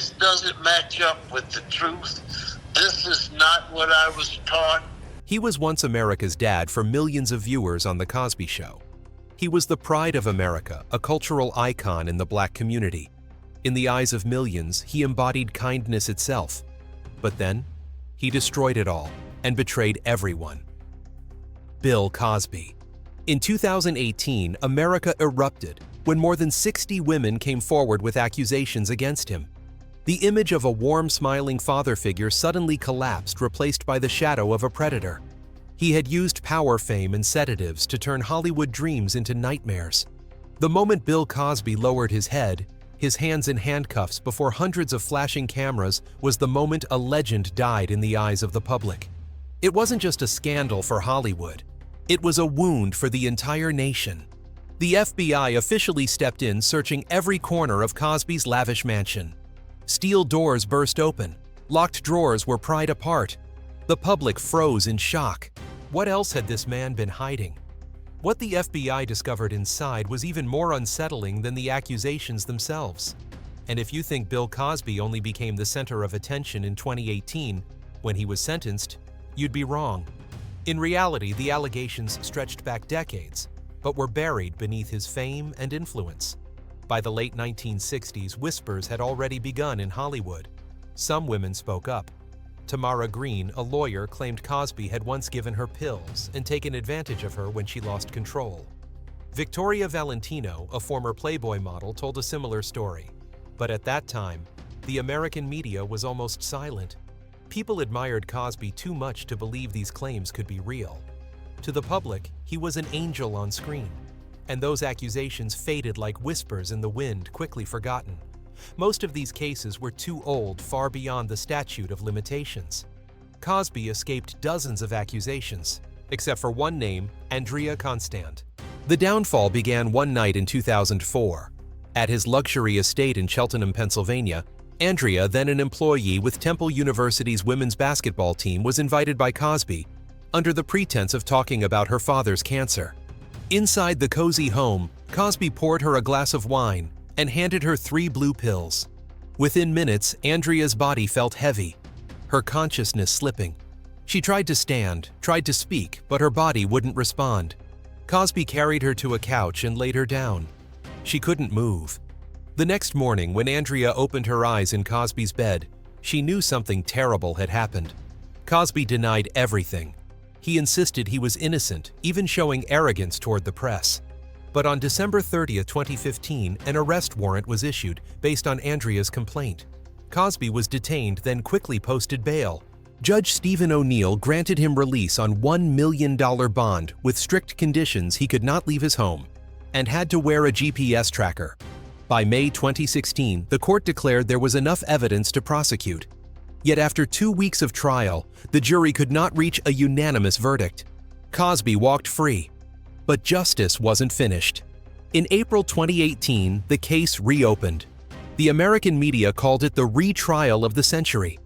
this doesn't match up with the truth. This is not what I was taught. He was once America's dad for millions of viewers on The Cosby Show. He was the pride of America, a cultural icon in the Black community. In the eyes of millions, he embodied kindness itself. But then, he destroyed it all and betrayed everyone. Bill Cosby. In 2018, America erupted when more than 60 women came forward with accusations against him. The image of a warm, smiling father figure suddenly collapsed, replaced by the shadow of a predator. He had used power, fame, and sedatives to turn Hollywood dreams into nightmares. The moment Bill Cosby lowered his head, his hands in handcuffs before hundreds of flashing cameras, was the moment a legend died in the eyes of the public. It wasn't just a scandal for Hollywood. It was a wound for the entire nation. The FBI officially stepped in, searching every corner of Cosby's lavish mansion. Steel doors burst open. Locked drawers were pried apart. The public froze in shock. What else had this man been hiding? What the FBI discovered inside was even more unsettling than the accusations themselves. And if you think Bill Cosby only became the center of attention in 2018, when he was sentenced, you'd be wrong. In reality, the allegations stretched back decades, but were buried beneath his fame and influence. By the late 1960s, whispers had already begun in Hollywood. Some women spoke up. Tamara Green, a lawyer, claimed Cosby had once given her pills and taken advantage of her when she lost control. Victoria Valentino, a former Playboy model, told a similar story. But at that time, the American media was almost silent. People admired Cosby too much to believe these claims could be real. To the public, he was an angel on screen. And those accusations faded like whispers in the wind, quickly forgotten. Most of these cases were too old, far beyond the statute of limitations. Cosby escaped dozens of accusations, except for one name, Andrea Constand. The downfall began one night in 2004. At his luxury estate in Cheltenham, Pennsylvania, Andrea, then an employee with Temple University's women's basketball team, was invited by Cosby under the pretense of talking about her father's cancer. Inside the cozy home, Cosby poured her a glass of wine and handed her 3 blue pills. Within minutes, Andrea's body felt heavy, her consciousness slipping. She tried to stand, tried to speak, but her body wouldn't respond. Cosby carried her to a couch and laid her down. She couldn't move. The next morning, when Andrea opened her eyes in Cosby's bed, she knew something terrible had happened. Cosby denied everything. He insisted he was innocent, even showing arrogance toward the press. But on December 30, 2015, an arrest warrant was issued based on Andrea's complaint. Cosby was detained, then quickly posted bail. Judge Stephen O'Neill granted him release on $1 million bond with strict conditions: he could not leave his home and had to wear a GPS tracker. By May 2016, the court declared there was enough evidence to prosecute. Yet after 2 weeks of trial, the jury could not reach a unanimous verdict. Cosby walked free. But justice wasn't finished. In April 2018, the case reopened. The American media called it the retrial of the century.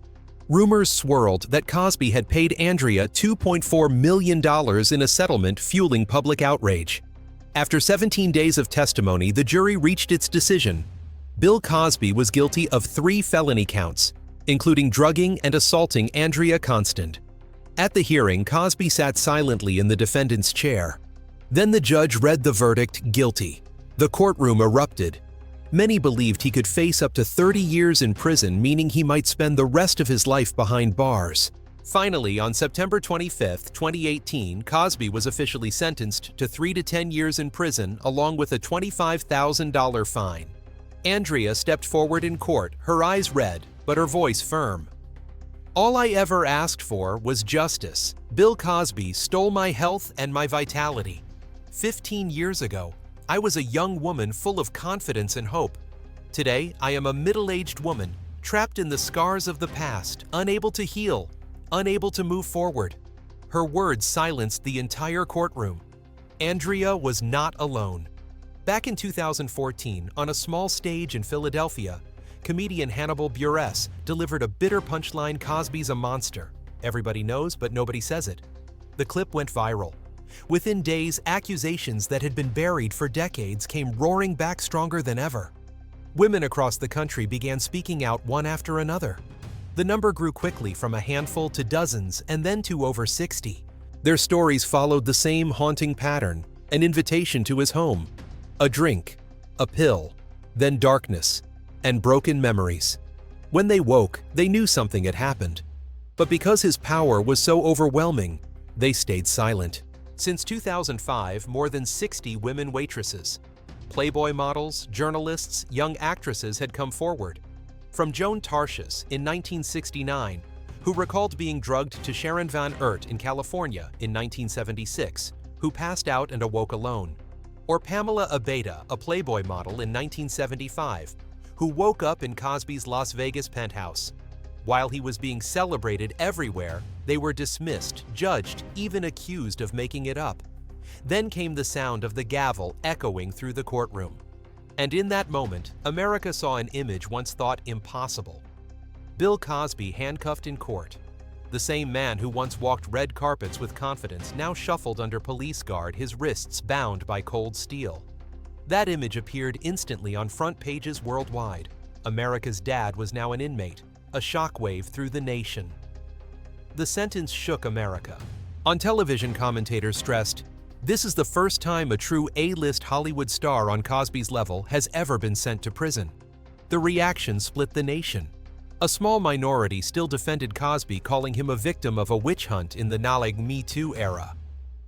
Rumors swirled that Cosby had paid Andrea $2.4 million in a settlement, fueling public outrage. After 17 days of testimony, the jury reached its decision. Bill Cosby was guilty of 3 felony counts, including drugging and assaulting Andrea Constand. At the hearing, Cosby sat silently in the defendant's chair. Then the judge read the verdict, guilty. The courtroom erupted. Many believed he could face up to 30 years in prison, meaning he might spend the rest of his life behind bars. Finally, on September 25, 2018, Cosby was officially sentenced to 3 to 10 years in prison, along with a $25,000 fine. Andrea stepped forward in court, her eyes red, but her voice firm. "All I ever asked for was justice. Bill Cosby stole my health and my vitality. 15 years ago, I was a young woman full of confidence and hope. Today, I am a middle-aged woman, trapped in the scars of the past, unable to heal, unable to move forward." Her words silenced the entire courtroom. Andrea was not alone. Back in 2014, on a small stage in Philadelphia, comedian Hannibal Buress delivered a bitter punchline: "Cosby's a monster. Everybody knows, but nobody says it." The clip went viral. Within days, accusations that had been buried for decades came roaring back stronger than ever. Women across the country began speaking out one after another. The number grew quickly from a handful to dozens and then to over 60. Their stories followed the same haunting pattern: an invitation to his home, a drink, a pill, then darkness, and broken memories. When they woke, they knew something had happened. But because his power was so overwhelming, they stayed silent. Since 2005, more than 60 women waitresses, Playboy models, journalists, young actresses had come forward. From Joan Tarshis in 1969, who recalled being drugged to Sharon Van Eert in California in 1976, who passed out and awoke alone. Or Pamela Abeda, a Playboy model in 1975, who woke up in Cosby's Las Vegas penthouse. While he was being celebrated everywhere, they were dismissed, judged, even accused of making it up. Then came the sound of the gavel echoing through the courtroom. And in that moment, America saw an image once thought impossible. Bill Cosby handcuffed in court. The same man who once walked red carpets with confidence now shuffled under police guard, his wrists bound by cold steel. That image appeared instantly on front pages worldwide. America's dad was now an inmate, a shockwave through the nation. The sentence shook America. On television, commentators stressed, "This is the first time a true A-list Hollywood star on Cosby's level has ever been sent to prison." The reaction split the nation. A small minority still defended Cosby, calling him a victim of a witch hunt in the MeToo era.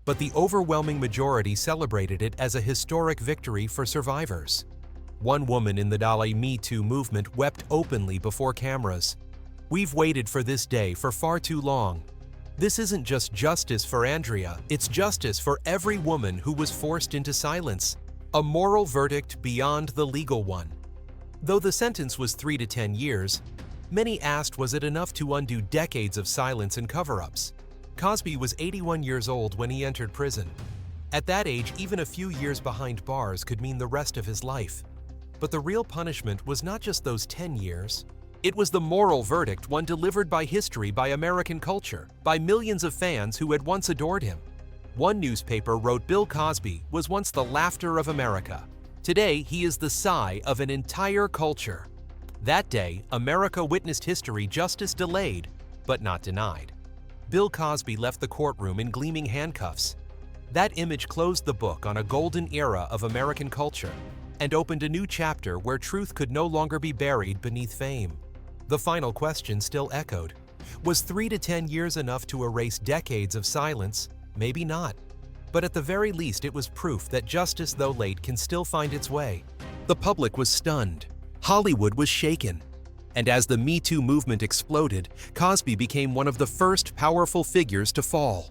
But the overwhelming majority celebrated it as a historic victory for survivors. One woman in the MeToo movement wept openly before cameras. "We've waited for this day for far too long. This isn't just justice for Andrea, it's justice for every woman who was forced into silence. A moral verdict beyond the legal one." Though the sentence was 3 to 10 years, many asked, was it enough to undo decades of silence and cover-ups? Cosby was 81 years old when he entered prison. At that age, even a few years behind bars could mean the rest of his life. But the real punishment was not just those 10 years. It was the moral verdict, one delivered by history, by American culture, by millions of fans who had once adored him. One newspaper wrote Bill Cosby was once the laughter of America. Today, he is the sigh of an entire culture. That day, America witnessed history, justice delayed, but not denied. Bill Cosby left the courtroom in gleaming handcuffs. That image closed the book on a golden era of American culture and opened a new chapter where truth could no longer be buried beneath fame. The final question still echoed. Was 3 to 10 years enough to erase decades of silence? Maybe not. But at the very least, it was proof that justice, though late, can still find its way. The public was stunned. Hollywood was shaken. And as the MeToo movement exploded, Cosby became one of the first powerful figures to fall.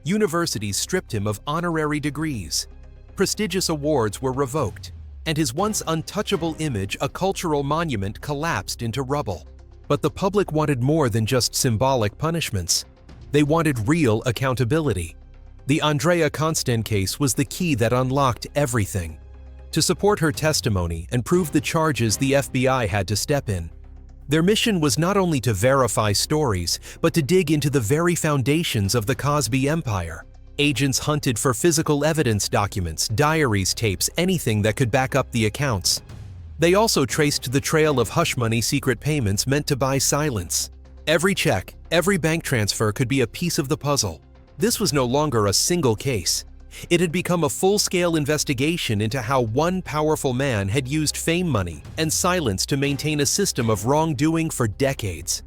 Universities stripped him of honorary degrees. Prestigious awards were revoked. And his once untouchable image, a cultural monument, collapsed into rubble. But the public wanted more than just symbolic punishments. They wanted real accountability. The Andrea Constand case was the key that unlocked everything. To support her testimony and prove the charges, the FBI had to step in. Their mission was not only to verify stories, but to dig into the very foundations of the Cosby empire. Agents hunted for physical evidence, documents, diaries, tapes, anything that could back up the accounts. They also traced the trail of hush money, secret payments meant to buy silence. Every check, every bank transfer could be a piece of the puzzle. This was no longer a single case. It had become a full-scale investigation into how one powerful man had used fame, money, and silence to maintain a system of wrongdoing for decades.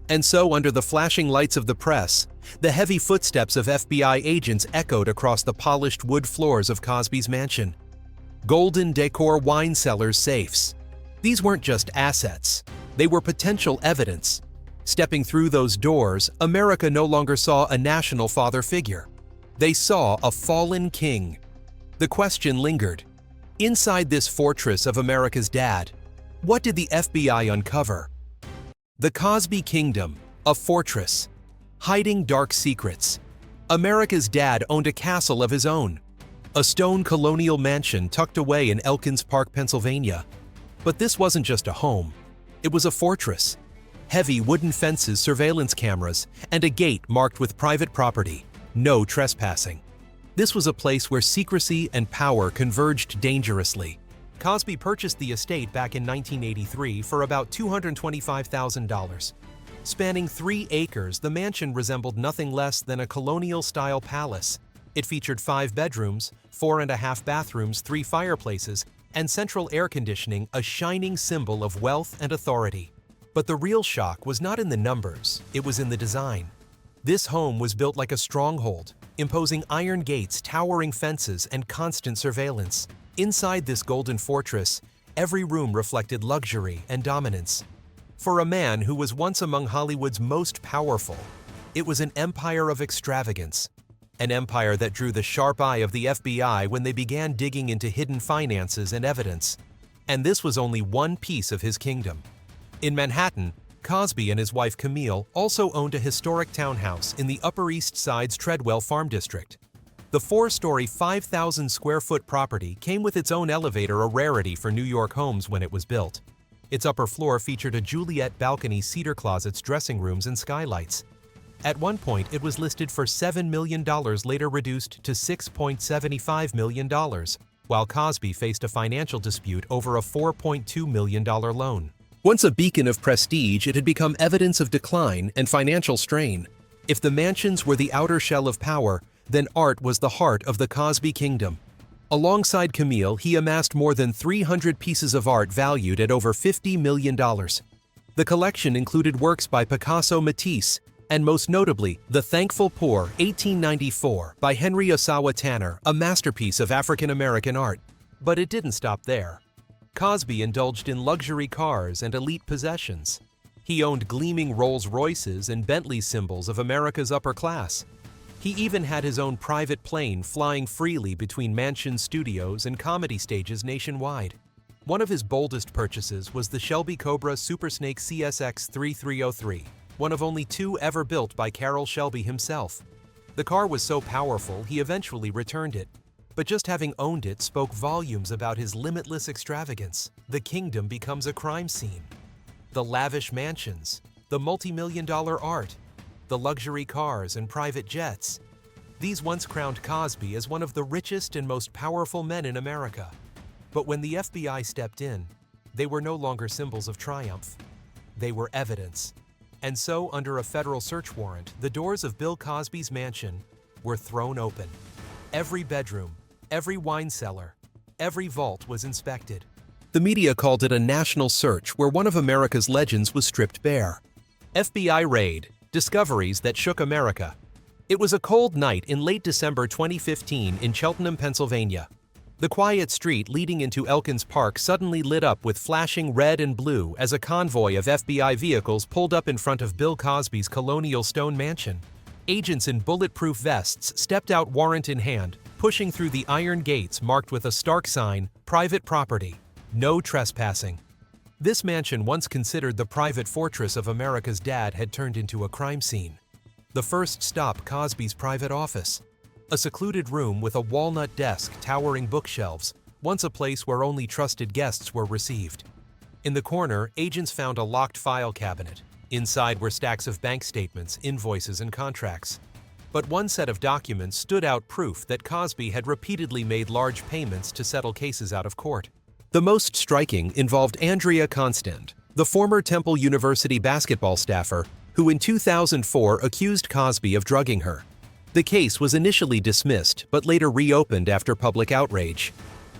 And so, under the flashing lights of the press, the heavy footsteps of FBI agents echoed across the polished wood floors of Cosby's mansion. Golden decor wine cellars, safes. These weren't just assets. They were potential evidence. Stepping through those doors, America no longer saw a national father figure. They saw a fallen king. The question lingered. Inside this fortress of America's dad, what did the FBI uncover? The Cosby Kingdom, a fortress, hiding dark secrets. America's dad owned a castle of his own, a stone colonial mansion tucked away in Elkins Park, Pennsylvania. But this wasn't just a home. It was a fortress. Heavy wooden fences, surveillance cameras, and a gate marked with private property. No trespassing. This was a place where secrecy and power converged dangerously. Cosby purchased the estate back in 1983 for about $225,000. Spanning 3 acres, the mansion resembled nothing less than a colonial-style palace. It featured 5 bedrooms, 4.5 bathrooms, 3 fireplaces, and central air conditioning, a shining symbol of wealth and authority. But the real shock was not in the numbers, it was in the design. This home was built like a stronghold, imposing iron gates, towering fences, and constant surveillance. Inside this golden fortress, every room reflected luxury and dominance. For a man who was once among Hollywood's most powerful, it was an empire of extravagance. An empire that drew the sharp eye of the FBI when they began digging into hidden finances and evidence. And this was only one piece of his kingdom. In Manhattan, Cosby and his wife Camille also owned a historic townhouse in the Upper East Side's Treadwell Farm District. The 4-story, 5,000-square-foot property came with its own elevator, a rarity for New York homes when it was built. Its upper floor featured a Juliet balcony, cedar closets, dressing rooms, and skylights. At one point, it was listed for $7 million, later reduced to $6.75 million, while Cosby faced a financial dispute over a $4.2 million loan. Once a beacon of prestige, it had become evidence of decline and financial strain. If the mansions were the outer shell of power, then art was the heart of the Cosby kingdom. Alongside Camille, he amassed more than 300 pieces of art valued at over $50 million. The collection included works by Picasso, Matisse, and most notably, The Thankful Poor, 1894, by Henry Ossawa Tanner, a masterpiece of African-American art. But it didn't stop there. Cosby indulged in luxury cars and elite possessions. He owned gleaming Rolls-Royces and Bentley, symbols of America's upper class. He even had his own private plane flying freely between mansion studios and comedy stages nationwide. One of his boldest purchases was the Shelby Cobra Super Snake CSX 3303, one of only 2 ever built by Carroll Shelby himself. The car was so powerful he eventually returned it, but just having owned it spoke volumes about his limitless extravagance. The kingdom becomes a crime scene. The lavish mansions, the multi-million-dollar art, the luxury cars and private jets. These once crowned Cosby as one of the richest and most powerful men in America. But when the FBI stepped in, they were no longer symbols of triumph. They were evidence. And so, under a federal search warrant, the doors of Bill Cosby's mansion were thrown open. Every bedroom, every wine cellar, every vault was inspected. The media called it a national search where one of America's legends was stripped bare. FBI raid. Discoveries that shook America. It was a cold night in late December 2015 in Cheltenham, Pennsylvania. The quiet street leading into Elkins Park suddenly lit up with flashing red and blue as a convoy of FBI vehicles pulled up in front of Bill Cosby's colonial stone mansion. Agents in bulletproof vests stepped out, warrant in hand, pushing through the iron gates marked with a stark sign, "Private Property, No Trespassing." This mansion, once considered the private fortress of America's dad, had turned into a crime scene. The first stop, Cosby's private office. A secluded room with a walnut desk, towering bookshelves, once a place where only trusted guests were received. In the corner, agents found a locked file cabinet. Inside were stacks of bank statements, invoices, and contracts. But one set of documents stood out, proof that Cosby had repeatedly made large payments to settle cases out of court. The most striking involved Andrea Constand, the former Temple University basketball staffer, who in 2004 accused Cosby of drugging her. The case was initially dismissed, but later reopened after public outrage.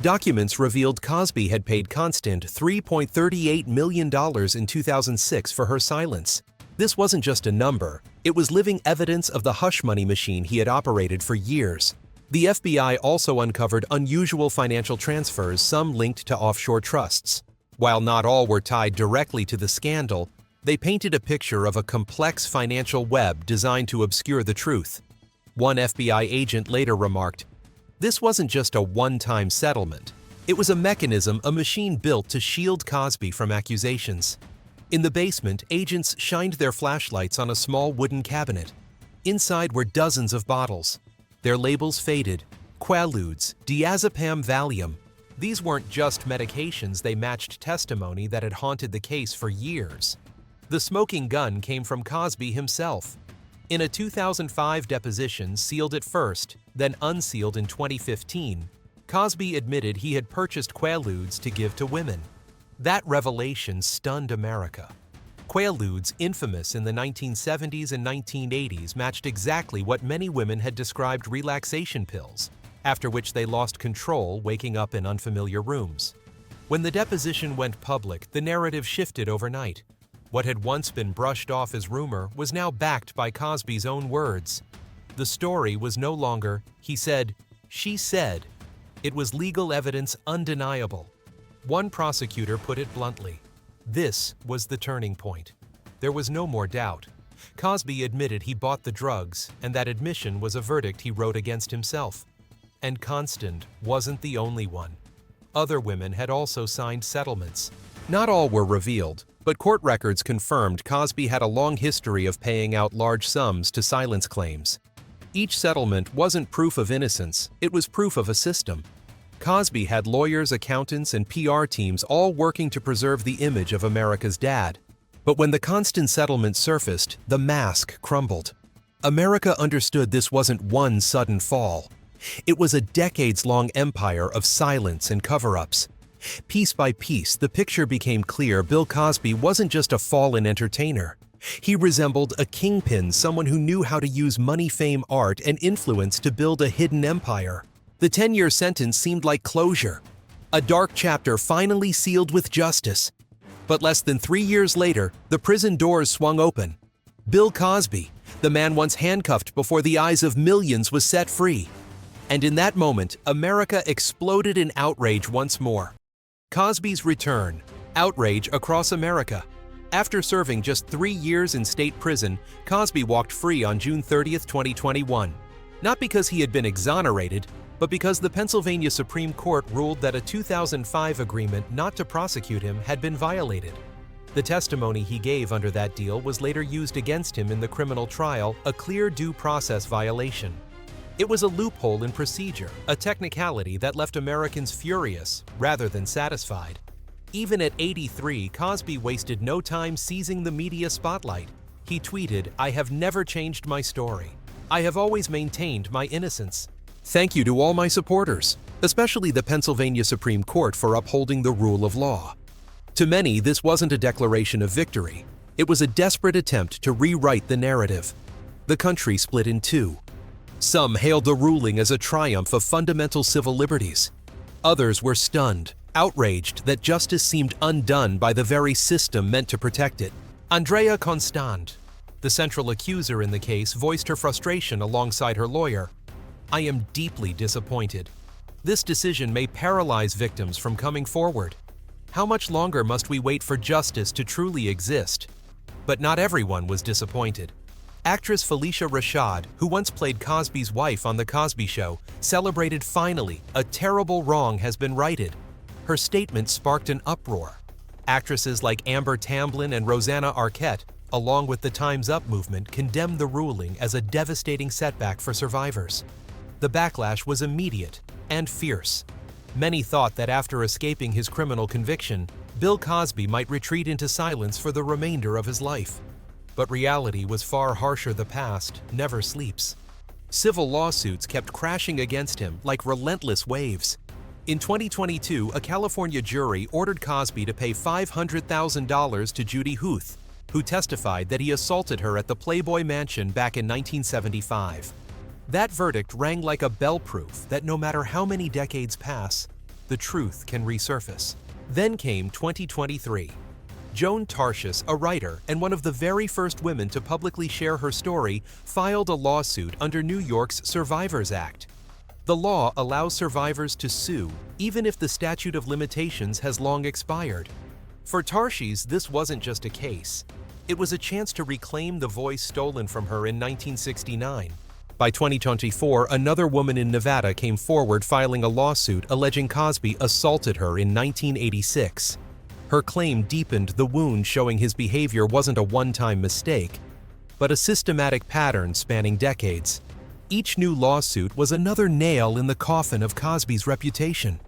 Documents revealed Cosby had paid Constand $3.38 million in 2006 for her silence. This wasn't just a number, it was living evidence of the hush money machine he had operated for years. The FBI also uncovered unusual financial transfers, some linked to offshore trusts. While not all were tied directly to the scandal, they painted a picture of a complex financial web designed to obscure the truth. One FBI agent later remarked, "This wasn't just a one-time settlement. It was a mechanism, a machine built to shield Cosby from accusations." In the basement, agents shined their flashlights on a small wooden cabinet. Inside were dozens of bottles. Their labels faded. Quaaludes, diazepam, Valium. These weren't just medications, they matched testimony that had haunted the case for years. The smoking gun came from Cosby himself. In a 2005 deposition sealed at first, then unsealed in 2015, Cosby admitted he had purchased Quaaludes to give to women. That revelation stunned America. Quaaludes, infamous in the 1970s and 1980s, matched exactly what many women had described relaxation pills, after which they lost control, waking up in unfamiliar rooms. When the deposition went public, the narrative shifted overnight. What had once been brushed off as rumor was now backed by Cosby's own words. The story was no longer, he said, she said. It was legal evidence undeniable. One prosecutor put it bluntly. This was the turning point. There was no more doubt. Cosby admitted he bought the drugs, and that admission was a verdict he wrote against himself. And Constant wasn't the only one. Other women had also signed settlements. Not all were revealed, but court records confirmed Cosby had a long history of paying out large sums to silence claims. Each settlement wasn't proof of innocence, it was proof of a system. Cosby had lawyers, accountants, and PR teams all working to preserve the image of America's dad. But when the Constant settlement surfaced, the mask crumbled. America understood this wasn't one sudden fall. It was a decades-long empire of silence and cover-ups. Piece by piece, the picture became clear Bill Cosby wasn't just a fallen entertainer. He resembled a kingpin, someone who knew how to use money, fame, art, and influence to build a hidden empire. The 10-year sentence seemed like closure. A dark chapter finally sealed with justice. But less than 3 years later, the prison doors swung open. Bill Cosby, the man once handcuffed before the eyes of millions, was set free. And in that moment, America exploded in outrage once more. Cosby's return, outrage across America. After serving just 3 years in state prison, Cosby walked free on June 30, 2021. Not because he had been exonerated, but because the Pennsylvania Supreme Court ruled that a 2005 agreement not to prosecute him had been violated. The testimony he gave under that deal was later used against him in the criminal trial, a clear due process violation. It was a loophole in procedure, a technicality that left Americans furious rather than satisfied. Even at 83, Cosby wasted no time seizing the media spotlight. He tweeted, "I have never changed my story. I have always maintained my innocence. Thank you to all my supporters, especially the Pennsylvania Supreme Court for upholding the rule of law." To many, this wasn't a declaration of victory. It was a desperate attempt to rewrite the narrative. The country split in two. Some hailed the ruling as a triumph of fundamental civil liberties. Others were stunned, outraged that justice seemed undone by the very system meant to protect it. Andrea Constant, the central accuser in the case, voiced her frustration alongside her lawyer. "I am deeply disappointed. This decision may paralyze victims from coming forward. How much longer must we wait for justice to truly exist?" But not everyone was disappointed. Actress Felicia Rashad, who once played Cosby's wife on The Cosby Show, celebrated finally, a terrible wrong has been righted. Her statement sparked an uproar. Actresses like Amber Tamblyn and Rosanna Arquette, along with the Time's Up movement, condemned the ruling as a devastating setback for survivors. The backlash was immediate and fierce. Many thought that after escaping his criminal conviction, Bill Cosby might retreat into silence for the remainder of his life. But reality was far harsher. The past never sleeps. Civil lawsuits kept crashing against him like relentless waves. In 2022, a California jury ordered Cosby to pay $500,000 to Judy Huth, who testified that he assaulted her at the Playboy Mansion back in 1975. That verdict rang like a bell proof that no matter how many decades pass, the truth can resurface. Then came 2023. Joan Tarshis, a writer and one of the very first women to publicly share her story, filed a lawsuit under New York's Survivors Act. The law allows survivors to sue even if the statute of limitations has long expired. For Tarshis, this wasn't just a case. It was a chance to reclaim the voice stolen from her in 1969. By 2024, another woman in Nevada came forward filing a lawsuit alleging Cosby assaulted her in 1986. Her claim deepened the wound, showing his behavior wasn't a one-time mistake, but a systematic pattern spanning decades. Each new lawsuit was another nail in the coffin of Cosby's reputation.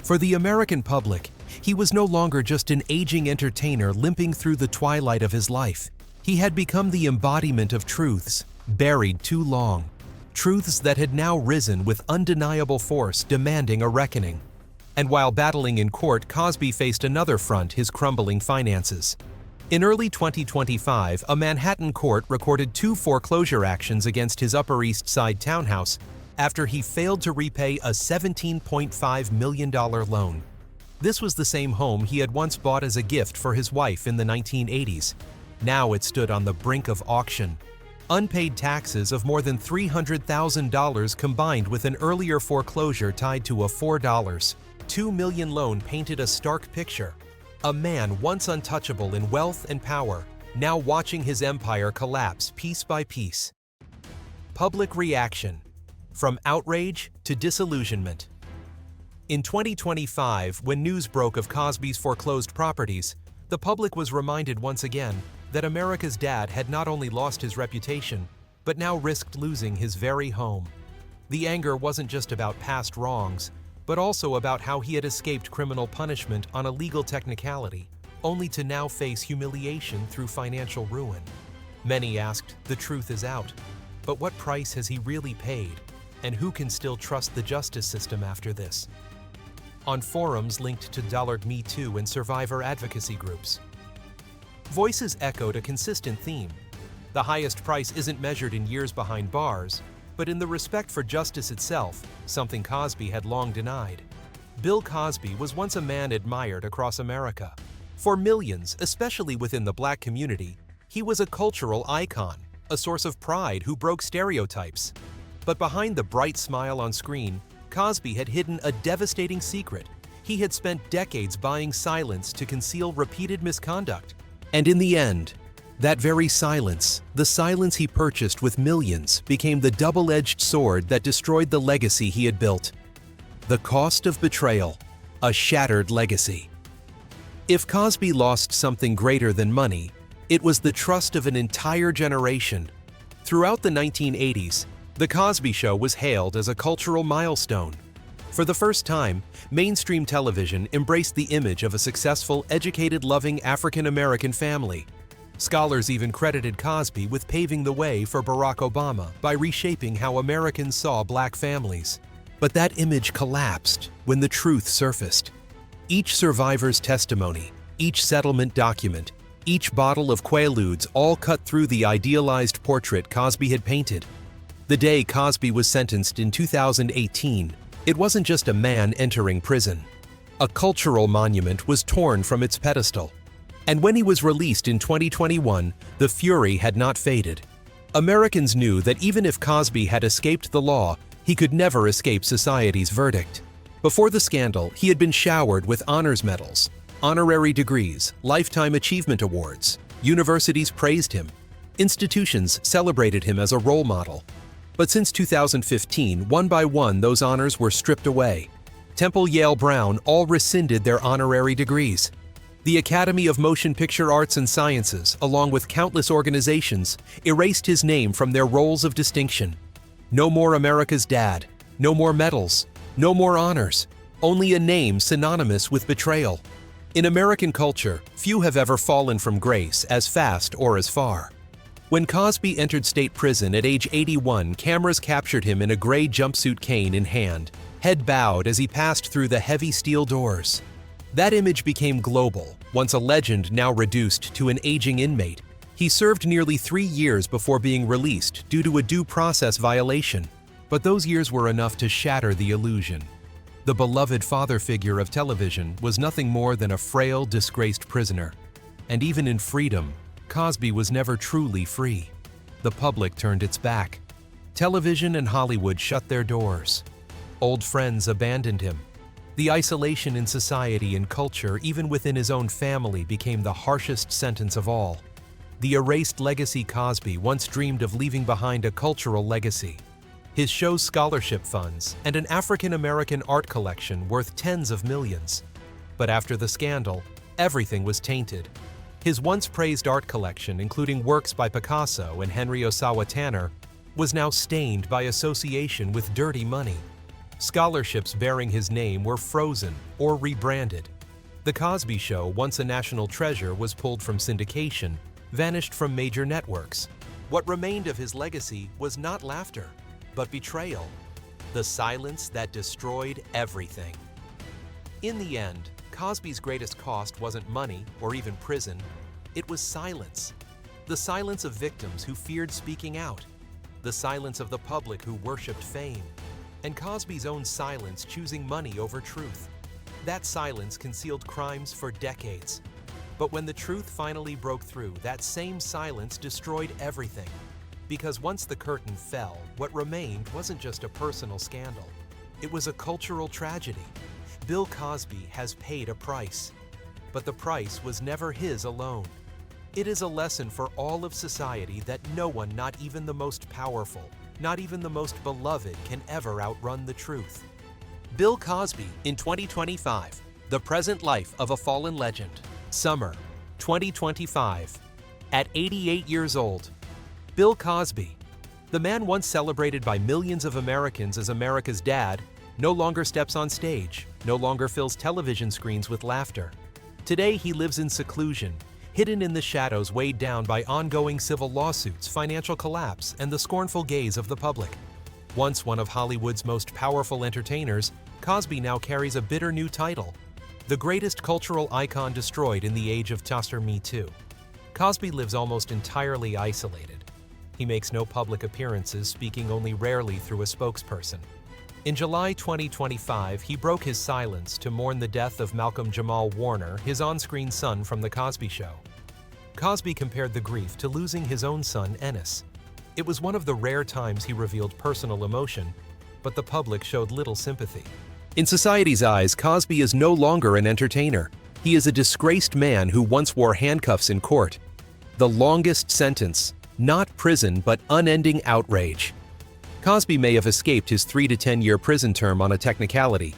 For the American public, he was no longer just an aging entertainer limping through the twilight of his life. He had become the embodiment of truths buried too long. truths that had now risen with undeniable force, demanding a reckoning. And while battling in court, Cosby faced another front: his crumbling finances. In early 2025, a Manhattan court recorded 2 foreclosure actions against his Upper East Side townhouse after he failed to repay a $17.5 million loan. This was the same home he had once bought as a gift for his wife in the 1980s. Now it stood on the brink of auction. Unpaid taxes of more than $300,000 combined with an earlier foreclosure tied to a $4.2 million loan painted a stark picture. A man once untouchable in wealth and power, now watching his empire collapse piece by piece. Public reaction. From outrage to disillusionment. In 2025, when news broke of Cosby's foreclosed properties, the public was reminded once again that America's dad had not only lost his reputation, but now risked losing his very home. The anger wasn't just about past wrongs, but also about how he had escaped criminal punishment on a legal technicality, only to now face humiliation through financial ruin. Many asked, the truth is out, but what price has he really paid? And who can still trust the justice system after this? On forums linked to $MeToo and survivor advocacy groups, voices echoed a consistent theme. The highest price isn't measured in years behind bars, but in the respect for justice itself, something Cosby had long denied. Bill Cosby was once a man admired across America. For millions, especially within the Black community, he was a cultural icon, a source of pride who broke stereotypes. But behind the bright smile on screen, Cosby had hidden a devastating secret. He had spent decades buying silence to conceal repeated misconduct. And in the end, that very silence, the silence he purchased with millions, became the double-edged sword that destroyed the legacy he had built. The cost of betrayal, a shattered legacy. If Cosby lost something greater than money, it was the trust of an entire generation. Throughout the 1980s, The Cosby Show was hailed as a cultural milestone. For the first time, mainstream television embraced the image of a successful, educated, loving African-American family. Scholars even credited Cosby with paving the way for Barack Obama by reshaping how Americans saw Black families. But that image collapsed when the truth surfaced. Each survivor's testimony, each settlement document, each bottle of Quaaludes all cut through the idealized portrait Cosby had painted. The day Cosby was sentenced in 2018, it wasn't just a man entering prison. A cultural monument was torn from its pedestal. And when he was released in 2021, the fury had not faded. Americans knew that even if Cosby had escaped the law, he could never escape society's verdict. Before the scandal, he had been showered with honors medals, honorary degrees, lifetime achievement awards. Universities praised him. Institutions celebrated him as a role model. But since 2015, one by one, those honors were stripped away. Temple, Yale, Brown all rescinded their honorary degrees. The Academy of Motion Picture Arts and Sciences, along with countless organizations, erased his name from their rolls of distinction. No more America's Dad, no more medals, no more honors, only a name synonymous with betrayal. In American culture, few have ever fallen from grace as fast or as far. When Cosby entered state prison at age 81, cameras captured him in a gray jumpsuit, cane in hand, head bowed as he passed through the heavy steel doors. That image became global, once a legend now reduced to an aging inmate. He served nearly 3 years before being released due to a due process violation, but those years were enough to shatter the illusion. The beloved father figure of television was nothing more than a frail, disgraced prisoner. And even in freedom, Cosby was never truly free. The public turned its back. Television and Hollywood shut their doors. Old friends abandoned him. The isolation in society and culture, even within his own family, became the harshest sentence of all. The erased legacy Cosby once dreamed of leaving behind a cultural legacy. His show's scholarship funds and an African-American art collection worth tens of millions. But after the scandal, everything was tainted. His once praised art collection, including works by Picasso and Henry Osawa Tanner, was now stained by association with dirty money. Scholarships bearing his name were frozen or rebranded. The Cosby Show, once a national treasure, was pulled from syndication, vanished from major networks. What remained of his legacy was not laughter. but betrayal. The silence that destroyed everything. In the end, Cosby's greatest cost wasn't money or even prison. It was silence. The silence of victims who feared speaking out. The silence of the public who worshipped fame. And Cosby's own silence choosing money over truth. That silence concealed crimes for decades. But when the truth finally broke through, that same silence destroyed everything. Because once the curtain fell, what remained wasn't just a personal scandal. It was a cultural tragedy. Bill Cosby has paid a price. But the price was never his alone. It is a lesson for all of society that no one, not even the most powerful, not even the most beloved, can ever outrun the truth. Bill Cosby in 2025, The Present Life of a Fallen Legend. Summer 2025. At 88 years old, Bill Cosby, the man once celebrated by millions of Americans as America's dad, no longer steps on stage, no longer fills television screens with laughter. Today he lives in seclusion, hidden in the shadows, weighed down by ongoing civil lawsuits, financial collapse, and the scornful gaze of the public. Once one of Hollywood's most powerful entertainers, Cosby now carries a bitter new title: the greatest cultural icon destroyed in the age of MeToo. Cosby lives almost entirely isolated. He makes no public appearances, speaking only rarely through a spokesperson. In July 2025, he broke his silence to mourn the death of Malcolm Jamal Warner, his on-screen son from The Cosby Show. Cosby compared the grief to losing his own son, Ennis. It was one of the rare times he revealed personal emotion, but the public showed little sympathy. In society's eyes, Cosby is no longer an entertainer. He is a disgraced man who once wore handcuffs in court. The longest sentence, not prison but unending outrage. Cosby may have escaped his 3 to 10-year prison term on a technicality,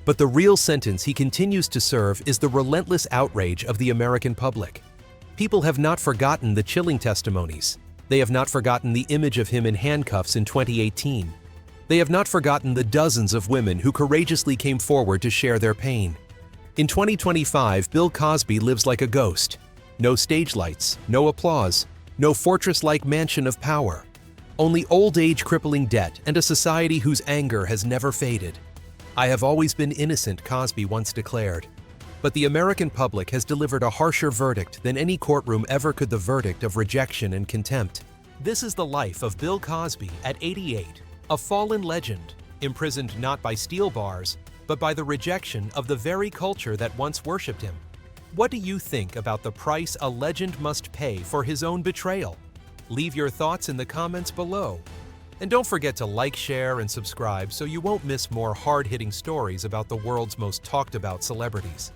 but the real sentence he continues to serve is the relentless outrage of the American public. People have not forgotten the chilling testimonies. They have not forgotten the image of him in handcuffs in 2018. They have not forgotten the dozens of women who courageously came forward to share their pain. In 2025, Bill Cosby lives like a ghost. No stage lights, no applause, no fortress-like mansion of power. Only old age, crippling debt, and a society whose anger has never faded. "I have always been innocent," Cosby once declared. But the American public has delivered a harsher verdict than any courtroom ever could: the verdict of rejection and contempt. This is the life of Bill Cosby at 88, a fallen legend, imprisoned not by steel bars, but by the rejection of the very culture that once worshipped him. What do you think about the price a legend must pay for his own betrayal? Leave your thoughts in the comments below. And don't forget to like, share, and subscribe so you won't miss more hard-hitting stories about the world's most talked about celebrities.